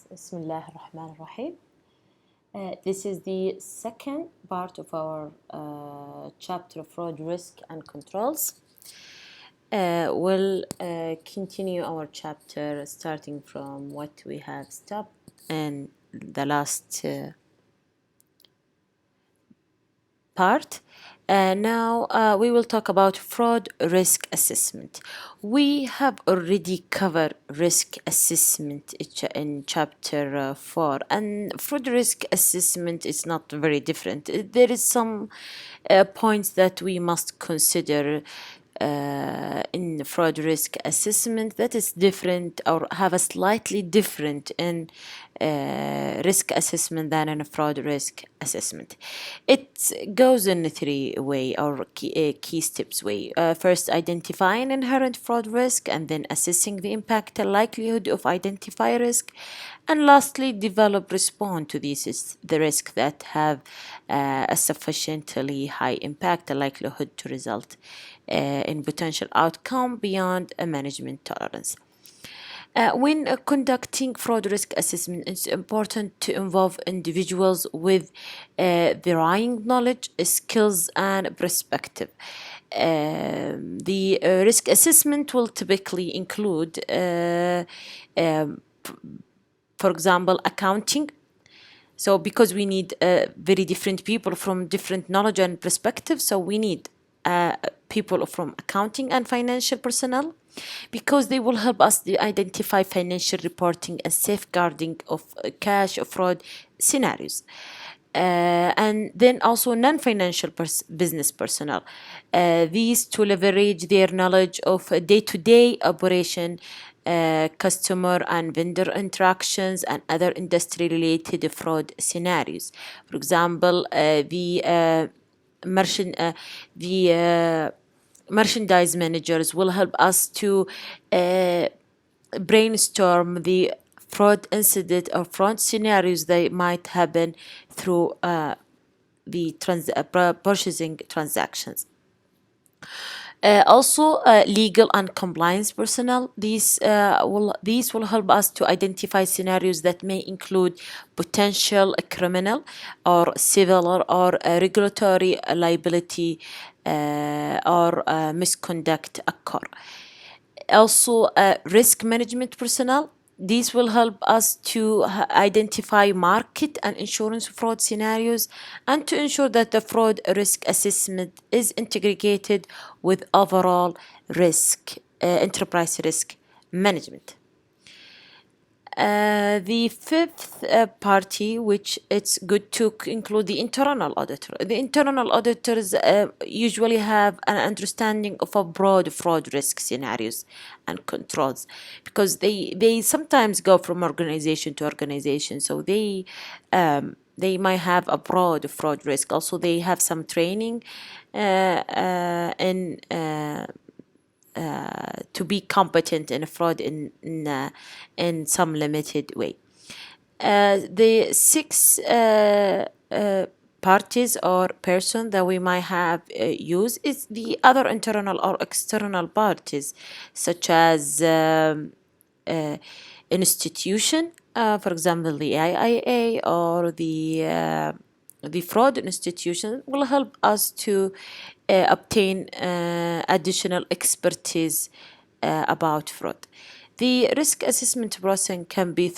Bismillah ar-Rahman ar-Rahim. This is the second part of our chapter of fraud, risk, and controls. We'll continue our chapter starting from what we have stopped in the last part. Now we will talk about fraud risk assessment. We have already covered risk assessment in chapter 4, and fraud risk assessment is not very different. There is some points that we must consider in fraud risk assessment that is different or have a slightly different in risk assessment than in a fraud risk assessment. It goes in a three way or key steps way. First, identifying inherent fraud risk, and then assessing the impact and likelihood of identify risk, and lastly, develop response to these the risk that have a sufficiently high impact and likelihood to result in potential outcome beyond a management tolerance. When conducting fraud risk assessment, it's important to involve individuals with varying knowledge, skills, and perspective. The risk assessment will typically include, for example, accounting. So because we need very different people from different knowledge and perspective, so we need people from accounting and financial personnel, because they will help us to identify financial reporting and safeguarding of cash or fraud scenarios. And then also non-financial business personnel. These to leverage their knowledge of day-to-day operation, customer and vendor interactions, and other industry-related fraud scenarios. For example, the merchandise managers will help us to brainstorm the fraud incident or fraud scenarios that might happen through the purchasing transactions. Also, legal and compliance personnel. These will help us to identify scenarios that may include potential criminal or civil or regulatory liability or misconduct occur. Also, risk management personnel. These will help us to identify market and insurance fraud scenarios and to ensure that the fraud risk assessment is integrated with overall risk, enterprise risk management. The fifth party, which it's good to include the internal auditor. The internal auditors usually have an understanding of a broad fraud risk scenarios and controls, because they sometimes go from organization to organization, so they might have a broad fraud risk. Also, they have some training to be competent in fraud in some limited way. The six parties or person that we might have use is the other internal or external parties, such as institution, for example, the IIA or the fraud institution will help us to obtain additional expertise about fraud. The risk assessment process can be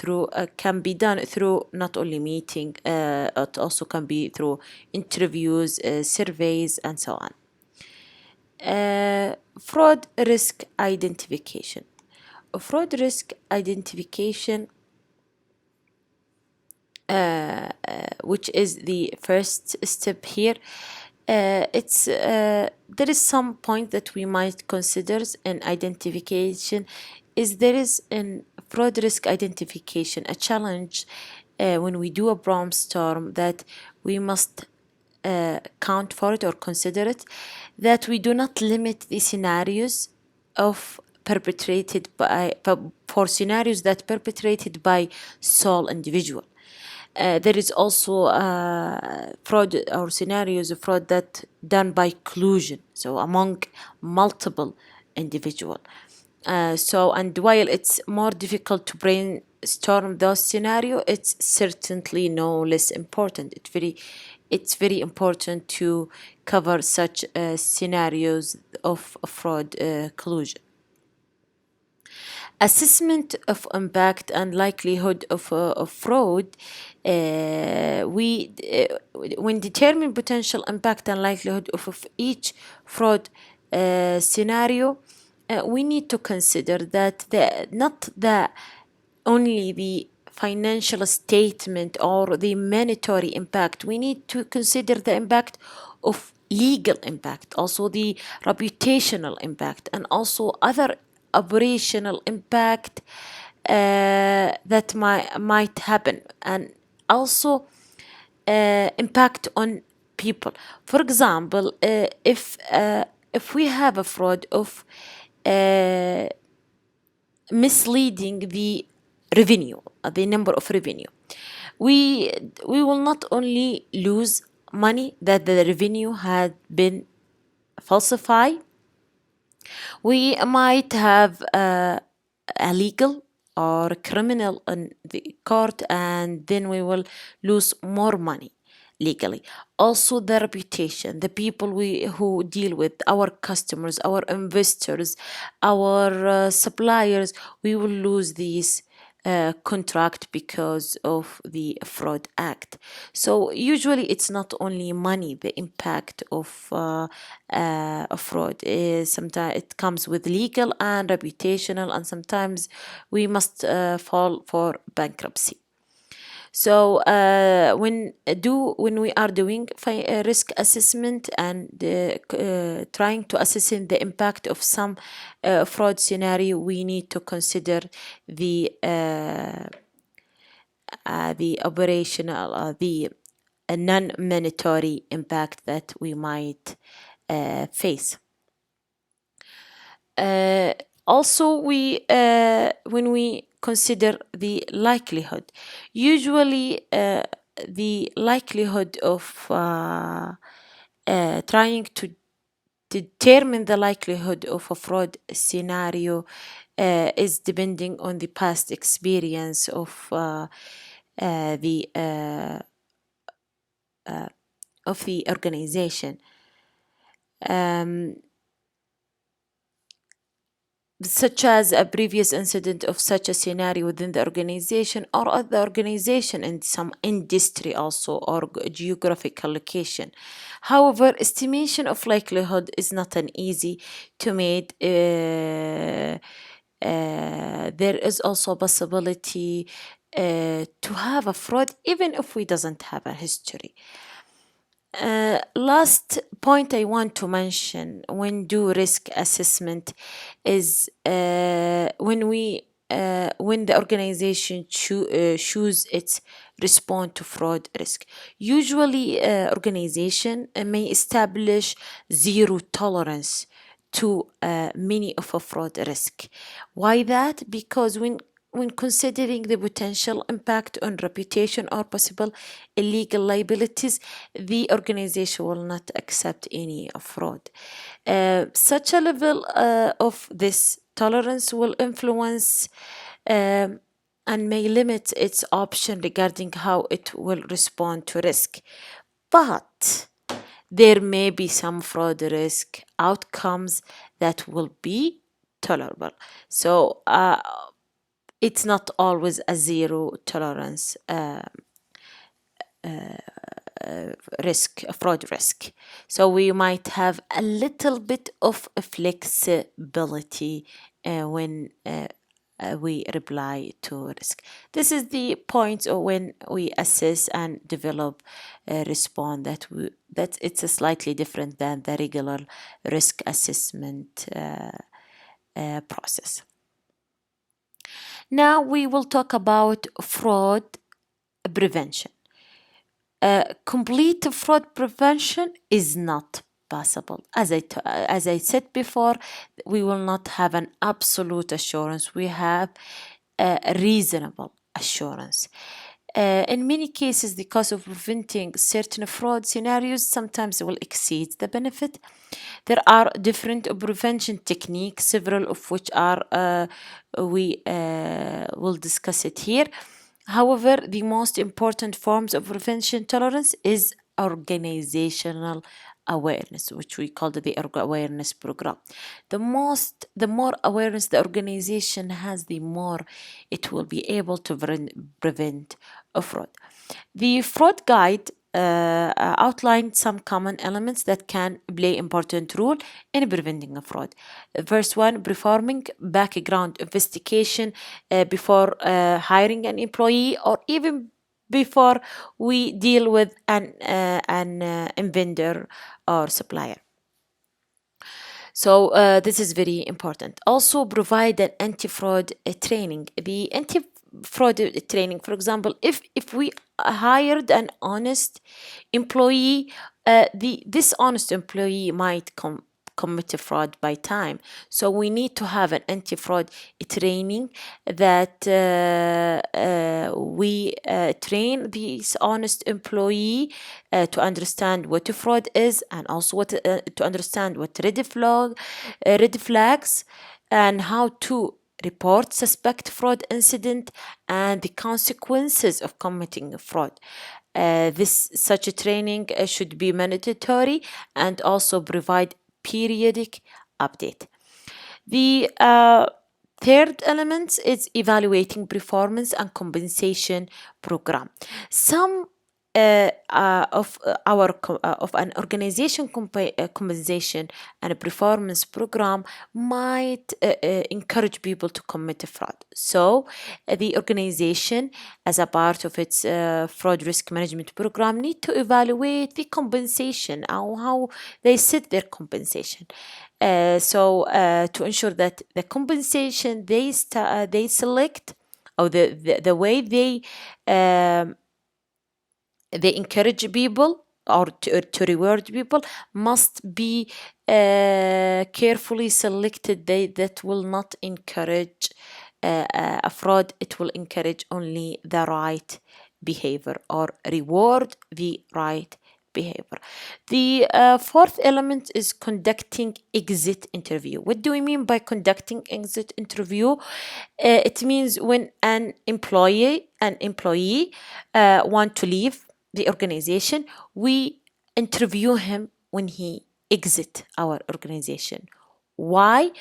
done through not only meeting, it also can be through interviews, surveys, and so on. Fraud risk identification. Fraud risk identification, which is the first step here. There is some point that we might consider in identification. There is in fraud risk identification a challenge when we do a brainstorm that we must count for it or consider it, that we do not limit the scenarios of perpetrated by for scenarios that perpetrated by sole individual. There is also fraud or scenarios of fraud that done by collusion, so among multiple individuals. And while it's more difficult to brainstorm those scenarios, it's certainly no less important. It's very important to cover such scenarios of fraud collusion. Assessment of impact and likelihood of fraud. We When determine potential impact and likelihood of each fraud scenario, we need to consider that not the only the financial statement or the monetary impact. We need to consider the impact of legal impact, also the reputational impact, and also other operational impact that might happen, and also impact on people. For example, if we have a fraud of misleading the revenue, the number of revenue, we we will not only lose money that the revenue had been falsified, we might have a legal or criminal in the court, and then we will lose more money legally. Also, the reputation, the people who deal with our customers, our investors, our suppliers, we will lose these contract because of the fraud act. So usually it's not only money, the impact of fraud is sometimes it comes with legal and reputational, and sometimes we must fall for bankruptcy. So when we are doing risk assessment and trying to assess the impact of some fraud scenario, we need to consider the operational, the non-monetary impact that we might face. Also, when we consider the likelihood, usually the likelihood of trying to determine the likelihood of a fraud scenario is depending on the past experience the of the organization. Such as a previous incident of such a scenario within the organization or other organization in some industry also, or geographical location. However, estimation of likelihood is not an easy to make. There is also a possibility to have a fraud even if we doesn't have a history. Last point I want to mention when do risk assessment is when the organization choose its response to fraud risk. Usually, organization may establish zero tolerance to many of a fraud risk. Why that? Because when considering the potential impact on reputation or possible illegal liabilities, the organization will not accept any fraud. Such a level of this tolerance will influence and may limit its option regarding how it will respond to risk. But there may be some fraud risk outcomes that will be tolerable. So it's not always a zero tolerance risk, fraud risk. So we might have a little bit of flexibility when we reply to risk. This is the point when we assess and develop a response that it's a slightly different than the regular risk assessment process. Now we will talk about fraud prevention. Complete fraud prevention is not possible. As I said before, we will not have an absolute assurance. We have a reasonable assurance. In many cases, the cost of preventing certain fraud scenarios sometimes will exceed the benefit. There are different prevention techniques, several of which are we will discuss it here. However, the most important forms of prevention tolerance is organizational awareness, which we call the awareness program. The more awareness the organization has, the more it will be able to prevent a fraud. The fraud guide outlined some common elements that can play important role in preventing a fraud. First one, performing background investigation before hiring an employee, or even before we deal with an vendor or supplier. So this is very important. Also provide an anti-fraud training. The anti-fraud training, for example, if we hired an honest employee, the dishonest employee might commit a fraud by time. So we need to have an anti-fraud training that we train this honest employee to understand what a fraud is, and also what to understand what red flags, and how to report suspect fraud incident and the consequences of committing a fraud. Such a training should be mandatory and also provide periodic update. The third element is evaluating performance and compensation program. Some of an organization compensation and a performance program might encourage people to commit a fraud. So the organization, as a part of its fraud risk management program, need to evaluate the compensation or how they set their compensation. To ensure that the compensation they select, or the way they encourage people, or to reward people, must be carefully selected. That will not encourage a fraud. It will encourage only the right behavior, or reward the right behavior. The fourth element is conducting exit interview. What do we mean by conducting exit interview? It means when an employee want to leave the organization, we interview him when he exit our organization. Why?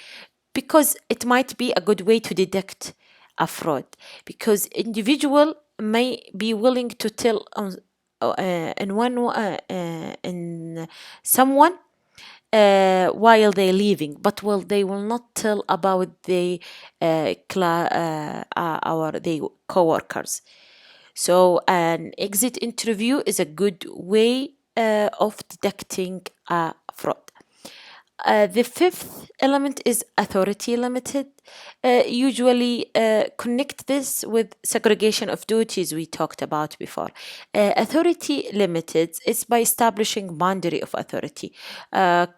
Because it might be a good way to detect a fraud, because individual may be willing to tell in someone while they're leaving, but they will not tell about the co-workers. So an exit interview is a good way of detecting a fraud. The fifth element is authority limited. Usually connect this with segregation of duties we talked about before. Authority limited is by establishing boundary of authority.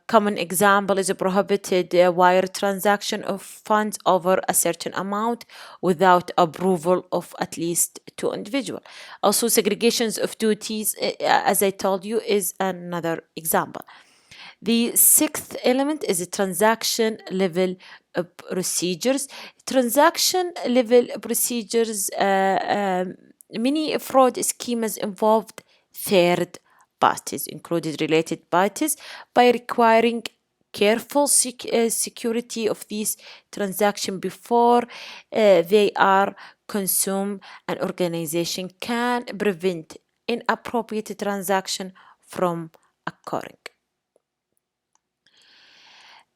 Common example is a prohibited wire transaction of funds over a certain amount without approval of at least two individuals. Also, segregations of duties, as I told you, is another example. The sixth element is transaction level procedures. Transaction level procedures, many fraud schemes involved third parties, included related parties, by requiring careful security of these transactions before they are consumed. An organization can prevent inappropriate transaction from occurring.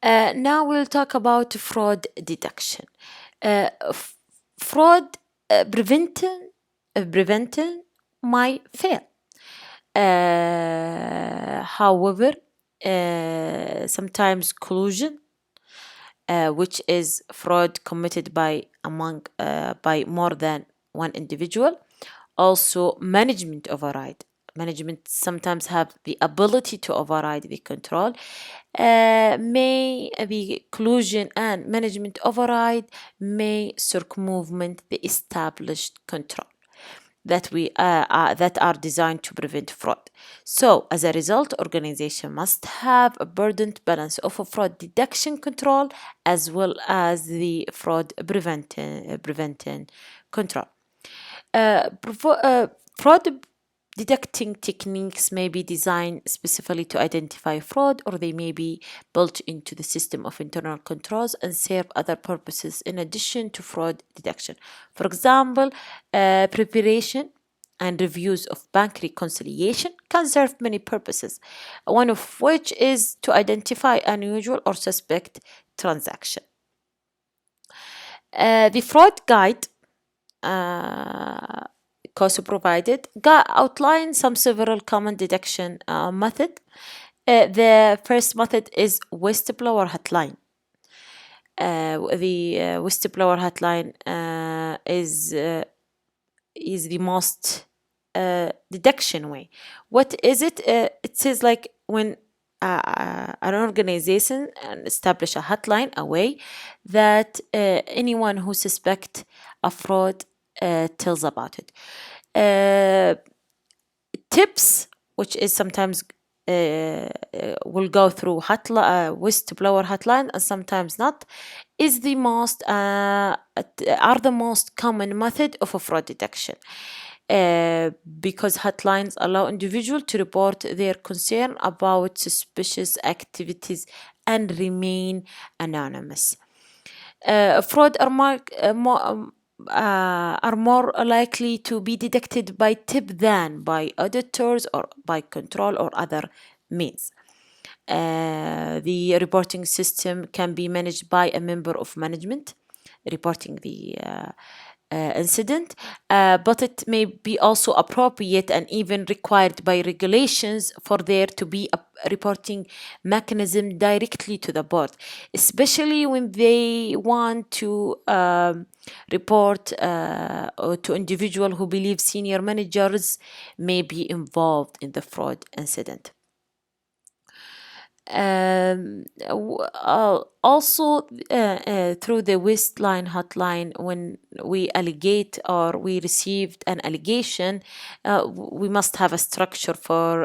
Now we'll talk about fraud detection. Fraud prevention might fail. However, sometimes collusion, which is fraud committed by more than one individual. Also, management override. Management sometimes have the ability to override the control. May the collusion and management override may circumvent the established control. that are designed to prevent fraud. So, as a result, organization must have a burdened balance of a fraud detection control as well as the fraud preventing control. Fraud detecting techniques may be designed specifically to identify fraud, or they may be built into the system of internal controls and serve other purposes in addition to fraud detection. For example, preparation and reviews of bank reconciliation can serve many purposes, one of which is to identify unusual or suspect transaction. The fraud guide COSO provided outlines some several common detection method. The first method is whistleblower hotline. The whistleblower hotline is the most detection way. What is it? It says like when an organization establish a hotline, a way that anyone who suspect a fraud tells about it. Tips, which is sometimes will go through whistleblower hotline and sometimes not, is the most are the most common method of a fraud detection. Because hotlines allow individuals to report their concern about suspicious activities and remain anonymous. Fraud are more likely to be detected by tip than by auditors or by control or other means. The reporting system can be managed by a member of management reporting the incident, but it may be also appropriate and even required by regulations for there to be a reporting mechanism directly to the board, especially when they want to report to individual who believe senior managers may be involved in the fraud incident. Also through the Westline hotline, when we allegate or we received an allegation, we must have a structure for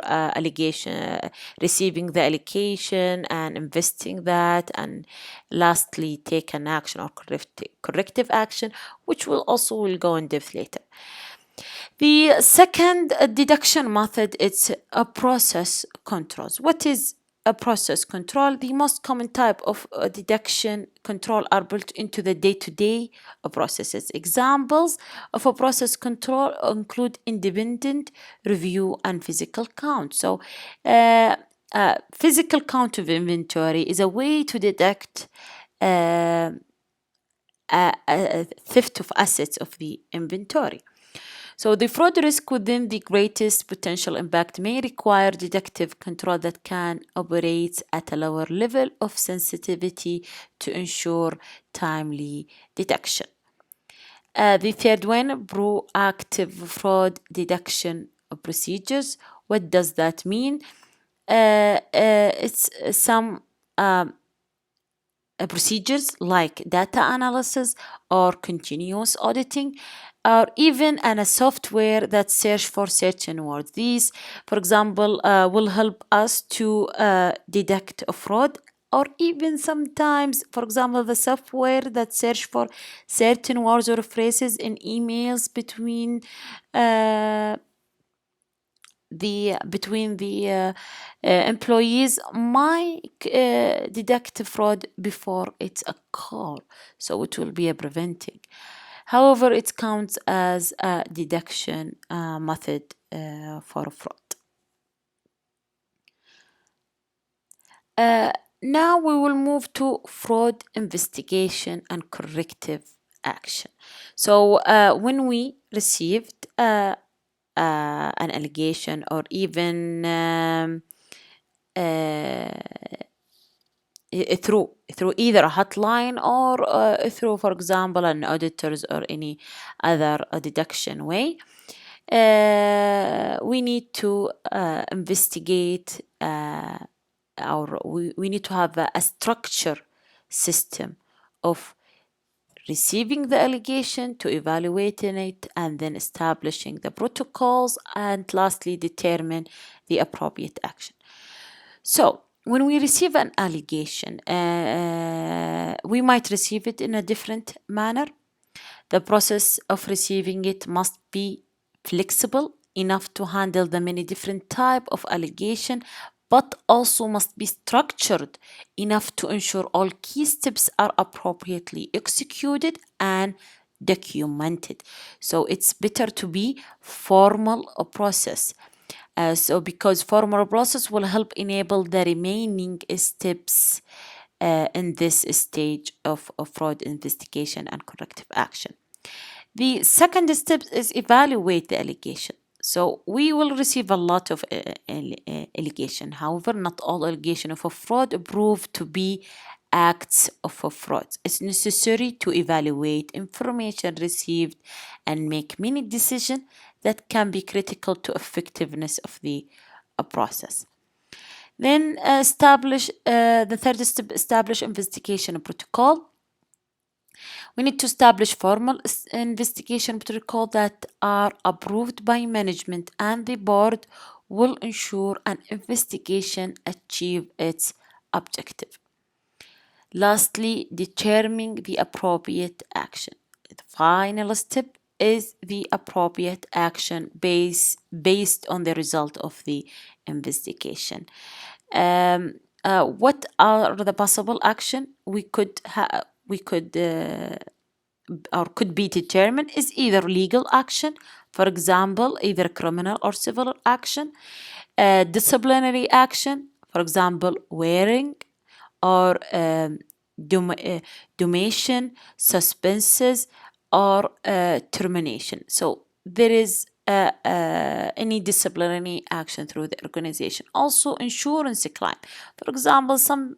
receiving the allegation and investing that, and lastly take an action or corrective action, which will go in depth later. The second deduction method is a process controls. What is a process control? The most common type of deduction control are built into the day-to-day processes. Examples of a process control include independent review and physical count. So physical count of inventory is a way to detect theft of assets of the inventory. So the fraud risk within the greatest potential impact may require deductive control that can operate at a lower level of sensitivity to ensure timely detection. The third one, proactive fraud detection procedures. What does that mean? It's some procedures like data analysis or continuous auditing, or even a software that search for certain words. These, for example, will help us to detect a fraud, or even sometimes, for example, the software that search for certain words or phrases in emails between the employees might detect fraud before it's a call, so it will be a preventing. However, it counts as a deduction method for fraud. Now we will move to fraud investigation and corrective action. So when we received an allegation, or even through either a hotline or through, for example, an auditors or any other deduction way, we need to investigate or we need to have a structure system of receiving the allegation, to evaluating it, and then establishing the protocols, and lastly, determine the appropriate action. So, when we receive an allegation, we might receive it in a different manner. The process of receiving it must be flexible enough to handle the many different type of allegation, but also must be structured enough to ensure all key steps are appropriately executed and documented. So it's better to be formal process. Because formal process will help enable the remaining steps in this stage of fraud investigation and corrective action. The second step is evaluate the allegation. So we will receive a lot of allegation. However, not all allegation of a fraud prove to be acts of a fraud. It's necessary to evaluate information received and make many decisions that can be critical to effectiveness of the process. Then the third step, establish investigation protocol. We need to establish formal investigation protocol that are approved by management, and the board will ensure an investigation achieve its objective. Lastly, determining the appropriate action. The final step is the appropriate action based on the result of the investigation. What are the possible action we could or could be determined is either legal action, for example, either criminal or civil action, disciplinary action, for example, wearing, or domation, suspenses, or termination. So there is any disciplinary action through the organization. Also, insurance claim. For example, some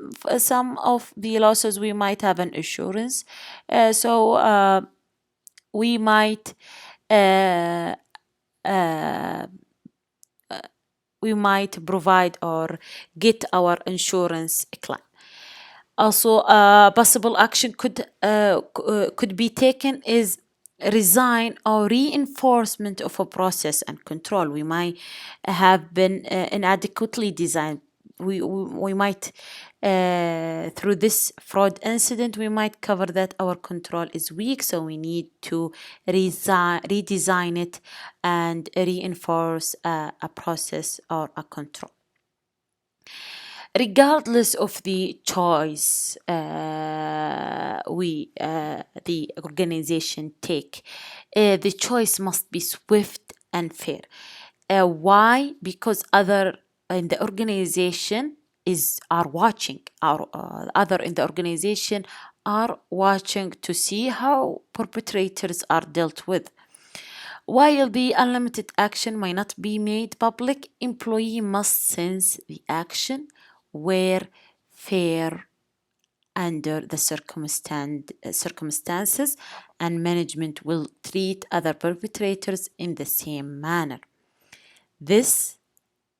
of the losses we might have an insurance, so we might provide or get our insurance claim. Also, possible action could be taken is resign or reinforcement of a process and control. We might have been inadequately designed. We might through this fraud incident, we might cover that our control is weak, so we need to redesign it and reinforce a process or a control. Regardless of the choice the organization take, the choice must be swift and fair. Why? Because other in the organization are watching. Other in the organization are watching to see how perpetrators are dealt with. While the unlimited action may not be made public, employee must sense the action were fair under the circumstances, and management will treat other perpetrators in the same manner. This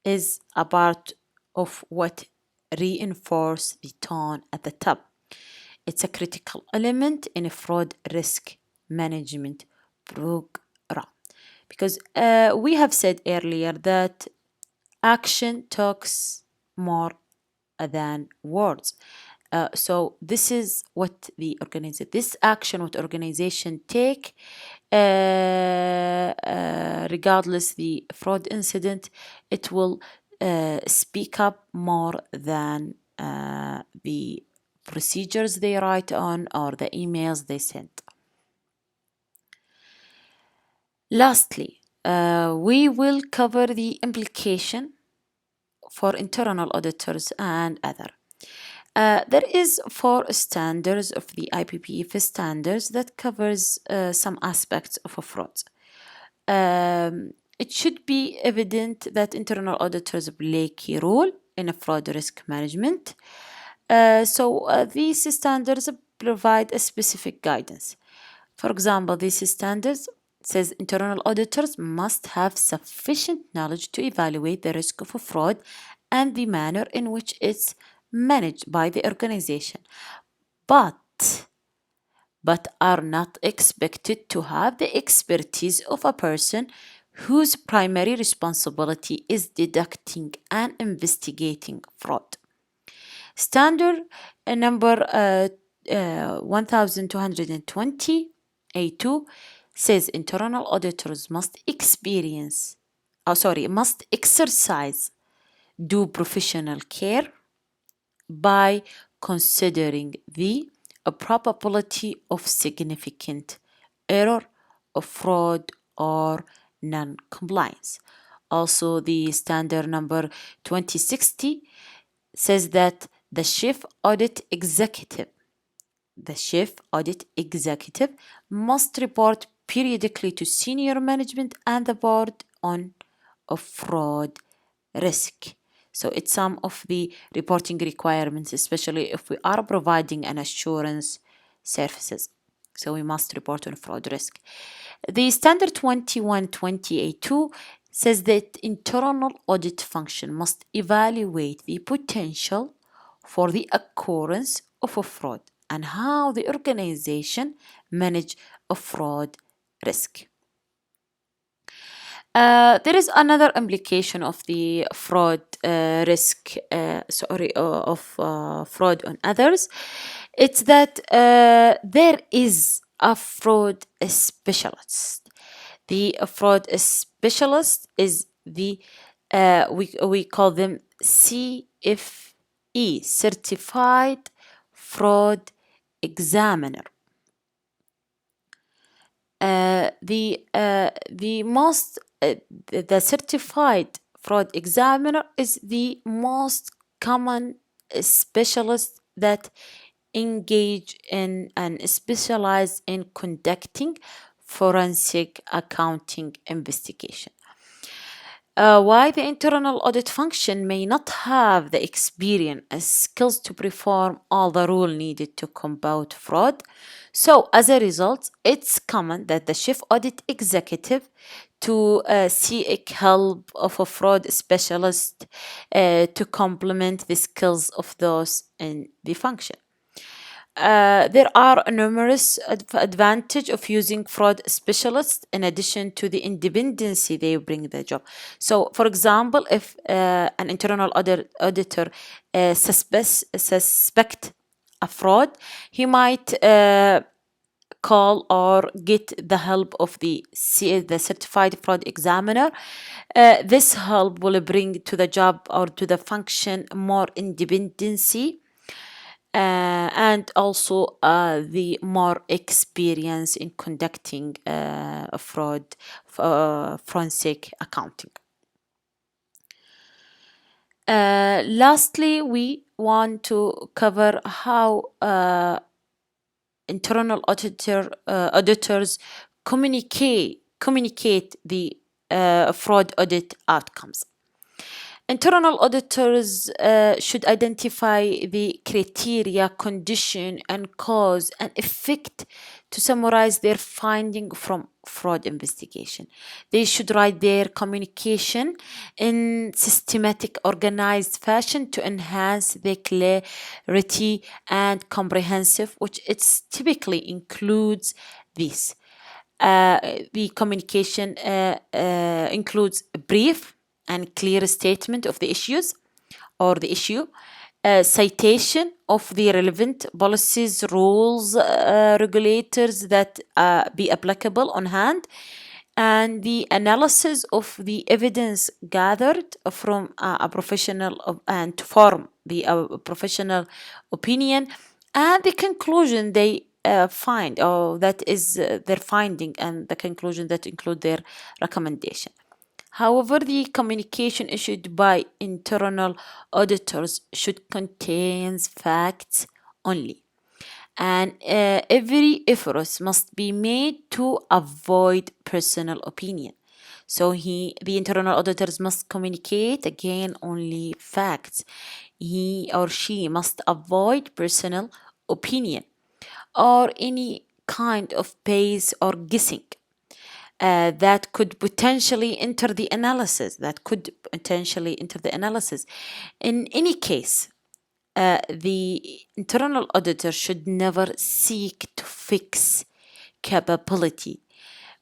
is a part of what reinforce the tone at the top. It's a critical element in a fraud risk management program, because we have said earlier that action talks more than words. So this is what this action what organization take, regardless the fraud incident, it will speak up more than the procedures they write on or the emails they send. Lastly, we will cover the implication for internal auditors and other. There is 4 standards of the IPPF standards that covers some aspects of a fraud. It should be evident that internal auditors play a key role in a fraud risk management. So these standards provide a specific guidance. For example, these standards says internal auditors must have sufficient knowledge to evaluate the risk of a fraud and the manner in which it's managed by the organization. But but are not expected to have the expertise of a person whose primary responsibility is detecting and investigating fraud. Standard number 1220 A2 says internal auditors must must exercise due professional care by considering the probability of significant error, of fraud, or non-compliance. Also, the standard number 2060 says that the chief audit executive must report periodically to senior management and the board on a fraud risk. So it's some of the reporting requirements, especially if we are providing an assurance services. So we must report on fraud risk. The standard 2120A2 says that internal audit function must evaluate the potential for the occurrence of a fraud and how the organization manage a fraud risk. There is another implication of the fraud risk, of fraud on others. It's that there is a fraud specialist. The fraud specialist is we call them CFE, Certified Fraud Examiner. The certified fraud examiner is the most common specialist that engage in and specialize in conducting forensic accounting investigation. Why the internal audit function may not have the experience and skills to perform all the role needed to combat fraud. So as a result, it's common that the chief audit executive to seek help of a fraud specialist to complement the skills of those in the function. There are numerous advantages of using fraud specialists in addition to the independency they bring the job. So, for example, if an internal auditor suspect a fraud, he might call or get the help of the certified fraud examiner. This help will bring to the job or to the function more independency and also the more experience in conducting forensic accounting. Lastly, we want to cover how internal auditors communicate the fraud audit outcomes. Internal auditors should identify the criteria, condition, and cause and effect to summarize their finding from fraud investigation. They should write their communication in systematic, organized fashion to enhance the clarity and comprehensive, which it's typically includes this. The communication includes a brief and clear statement of the issues or the issue, citation of the relevant policies, rules, regulators that be applicable on hand, and the analysis of the evidence gathered from a professional and to form the professional opinion, and the conclusion they find, or that is their finding, and the conclusion that include their recommendation. However, the communication issued by internal auditors should contain facts only, and every effort must be made to avoid personal opinion. So the internal auditors must communicate again only facts. He or she must avoid personal opinion or any kind of bias or guessing that could potentially enter the analysis. In any case, the internal auditor should never seek to fix capability.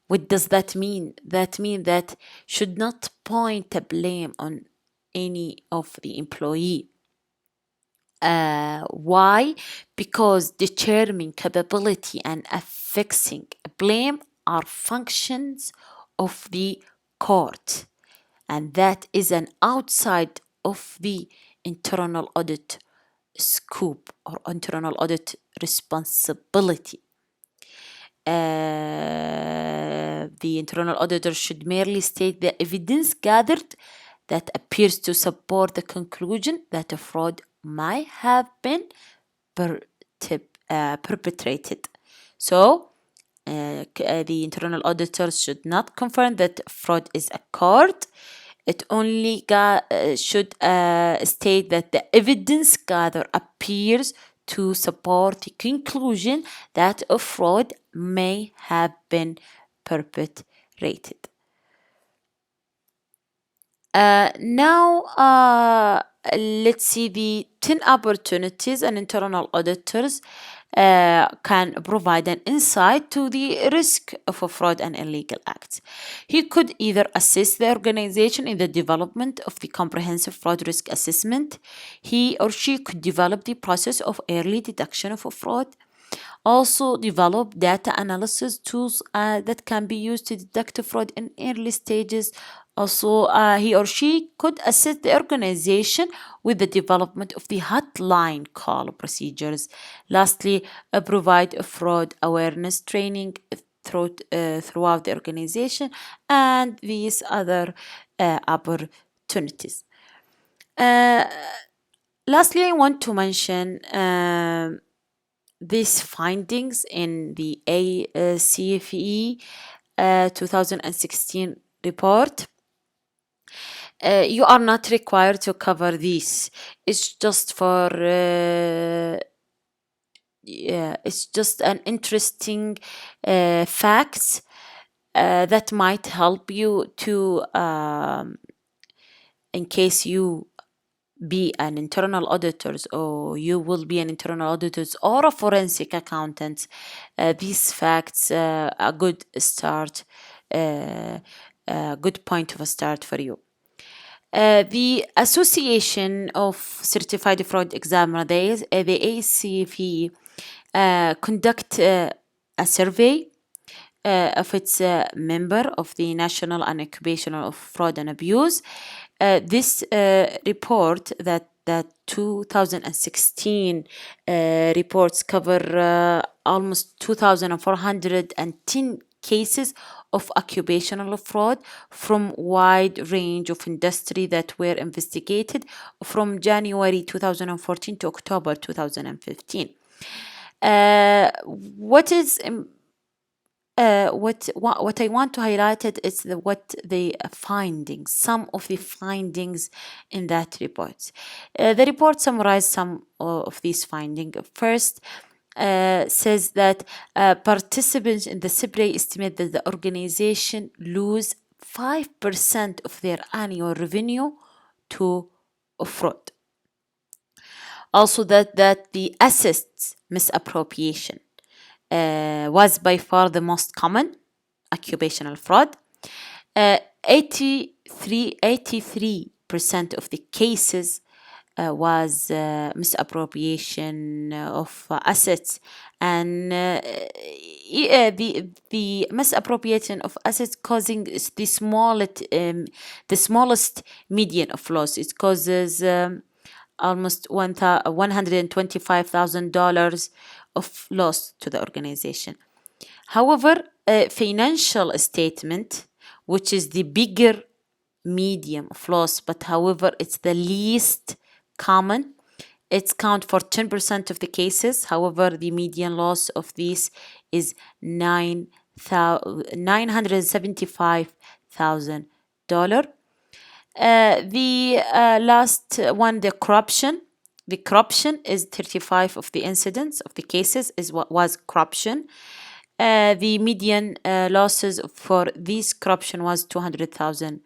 What does that mean? That means that should not point the blame on any of the employee. Why? Because determining capability and affixing blame are functions of the court, and that is an outside of the internal audit scope or internal audit responsibility. The internal auditor should merely state the evidence gathered that appears to support the conclusion that a fraud might have been perpetrated. So, the internal auditors should not confirm that fraud is occurred. It only should state that the evidence gathered appears to support the conclusion that a fraud may have been perpetrated. Now, let's see the 10 opportunities an internal auditors can provide an insight to the risk of a fraud and illegal acts. He could either assist the organization in the development of the comprehensive fraud risk assessment. He or she could develop the process of early detection of a fraud. Also develop data analysis tools that can be used to detect fraud in early stages. Also, he or she could assist the organization with the development of the hotline call procedures. Lastly, provide a fraud awareness training throughout the organization and these other opportunities. Lastly, I want to mention these findings in the ACFE 2016 report. You are not required to cover these. It's just for it's just an interesting facts that might help you to in case you be an internal auditors or you will be an internal auditors or a forensic accountant. These facts a good start, a good point of a start for you. The Association of Certified Fraud Examiners, the ACV, conduct a survey of its member of the National and Occupational of Fraud and Abuse. This report that 2016 reports cover almost 2,410 cases of occupational fraud from wide range of industry that were investigated from January 2014 to October 2015. What I want to highlight it is what the findings, some of the findings in that report. The report summarized some of these findings. First, says that participants in the CBA estimate that the organization lose 5% of their annual revenue to fraud. Also, that the assets misappropriation was by far the most common occupational fraud. 83% of the cases was misappropriation of assets, and the misappropriation of assets causing the smallest median of loss. It causes almost $125,000 of loss to the organization. However, a financial statement, which is the bigger medium of loss, but however it's the least common, it's count for 10% of the cases. However, the median loss of these is $975,000. The last one, the corruption. The corruption is 35 of the incidents of the cases is what was corruption. The median losses for this corruption was $200,000.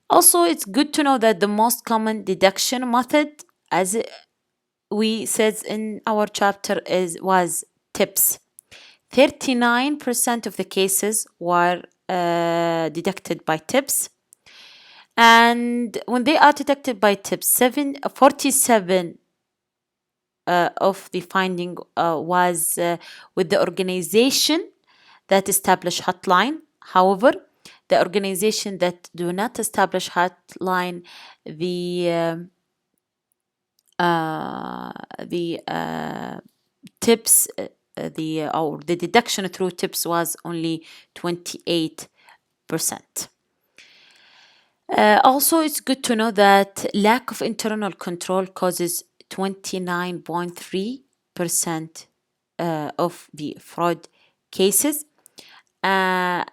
Also, it's good to know that the most common deduction method as we said in our chapter, was tips. 39% of the cases were deducted by tips. And when they are detected by tips, 47 of the finding was with the organization that establish hotline. However, the organization that do not establish hotline, the tips, the deduction through tips was only 28%. Also, it's good to know that lack of internal control causes 29.3% of the fraud cases, and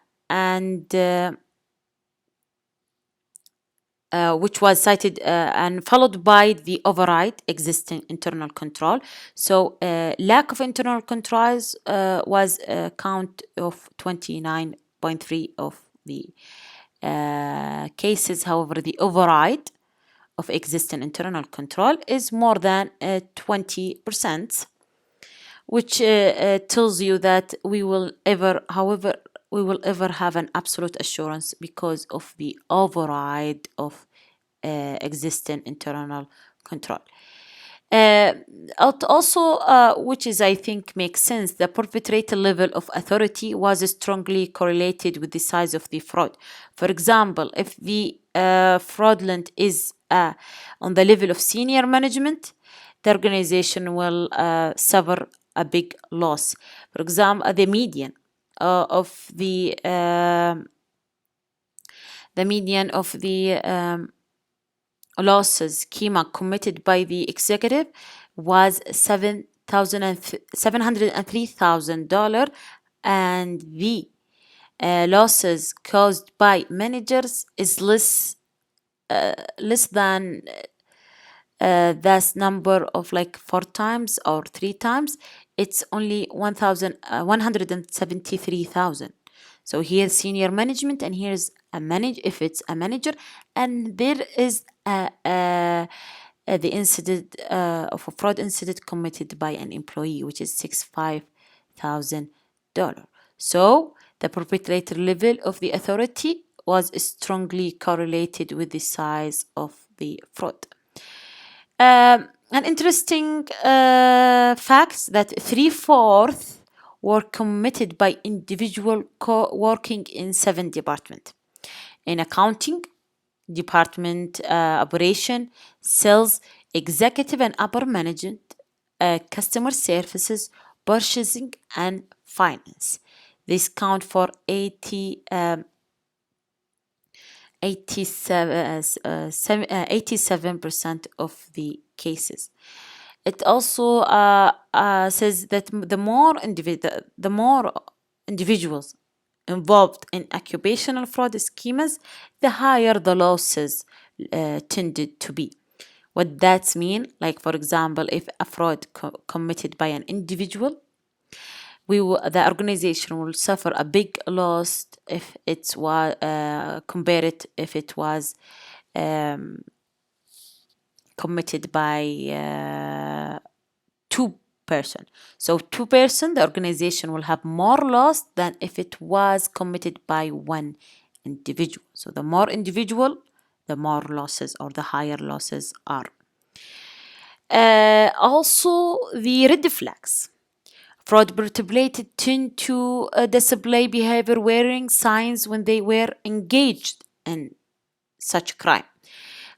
which was cited and followed by the override existing internal control. So lack of internal controls was a count of 29.3 of the cases. However, the override of existing internal control is more than 20%, which tells you that we will ever have an absolute assurance because of the override of existing internal control. Also, which is, I think, makes sense, the perpetrator level of authority was strongly correlated with the size of the fraud. For example, if the fraudulent is on the level of senior management, the organization will suffer a big loss. For example, the median of the losses schema committed by the executive was $703,000, and the losses caused by managers is less than that number of like 4 times or 3 times. It's only 173,000. So here's senior management, and here's if it's a manager, and there is the incident of a fraud incident committed by an employee, which is $65,000. So the perpetrator level of the authority was strongly correlated with the size of the fraud. An interesting fact that 3/4 were committed by individual working in 7 departments: in accounting department, operation, sales, executive and upper management, customer services, purchasing, and finance. This count for 87% of the cases. It also says that the more individuals involved in occupational fraud schemas, the higher the losses tended to be. What that mean? Like, for example, if a fraud committed by an individual, the organization will suffer a big loss if it was compared if it was committed by 2 person. So 2 person, the organization will have more loss than if it was committed by 1 individual. So the more individual, the more losses or the higher losses are. Also, the red flags. Fraud perpetrated tend to display behavior wearing signs when they were engaged in such crime.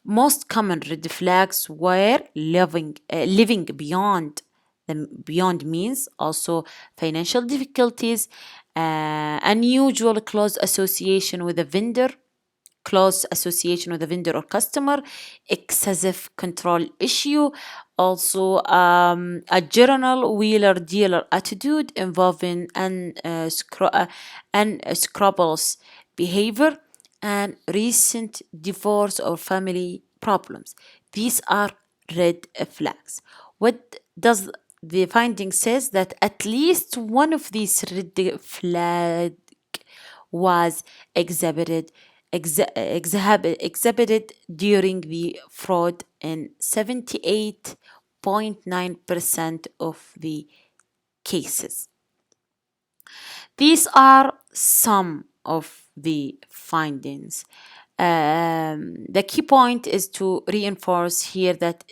Most common red flags were living beyond means, also financial difficulties, unusual close association with a vendor or customer, excessive control issue, also a general wheeler-dealer attitude involving unscrupulous behavior, and recent divorce or family problems. These are red flags. What does the finding says? That at least one of these red flags was exhibited exhibited during the fraud in 78.9% of the cases. These are some of the findings. The key point is to reinforce here that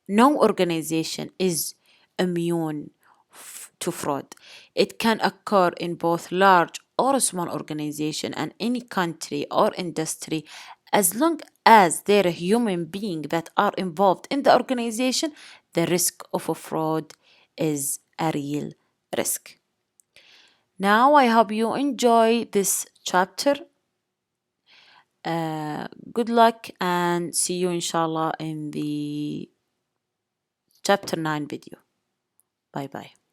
no organization is immune to fraud. It can occur in both large or small organization and any country or industry. As long as there are human beings that are involved in the organization, the risk of a fraud is a real risk. Now, I hope you enjoy this chapter. Good luck and see you inshallah in the chapter 9 video. Bye bye.